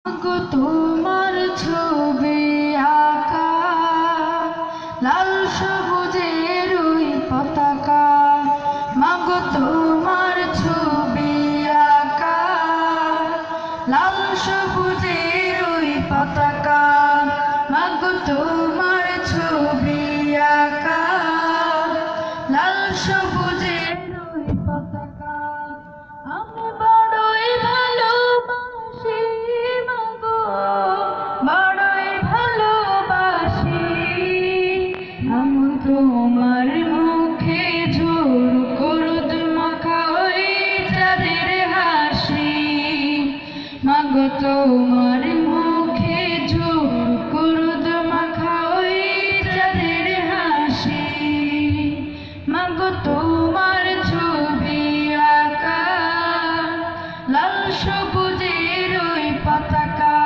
মাগো তোমার ছবি আঁকা লাল সবুজের ওই পতাকা। মাগো তোমার ছবি আঁকা লাল সবুজের ওই পতাকা। মাগো তোমার ছবি আঁকা লাল সবুজের ওই পতাকা। আমি বড়ই ভালোবাসি মাগো, বড়ই ভালোবাসি। আমি তোমার মুখে ঝোর করুদ মাখা ওই চাঁদের হাসি। মাগো তোমার মুখে ঝোর করুদ মাখা ওই চাঁদের হাসি। মাগো তোমার ছবি আঁকা লাল সবুজের ওই পতাকা।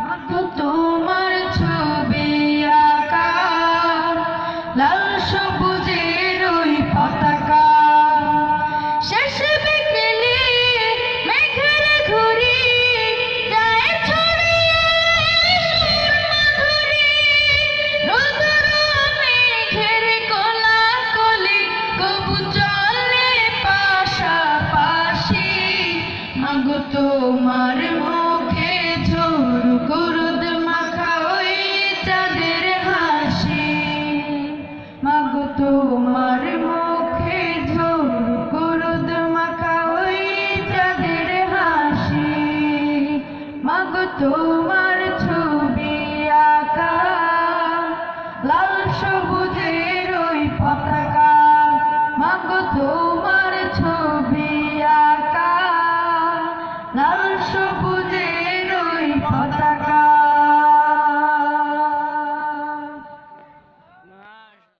মাগো তোমার ছবি আঁকা লাল সবুজের ওই পতাকা। শেষ বিকেলে মেঘের ঘুরি যায় ছড়িয়ে সুরমাধুরী। রোদুর মেঘের কোলাকুলি কবু চলে পাশাপাশি। মাগো তোমার মুখে ঝোর করুদ মাখা ওই চাঁদের হাসি। মাগো তোমার মুখে ঝোর করুদ মাখা ওই চাঁদের হাসি। মাগো তোমার ছবি আঁকা লাল সবুজের ওই পতাকা। মাগো তোমার ছবি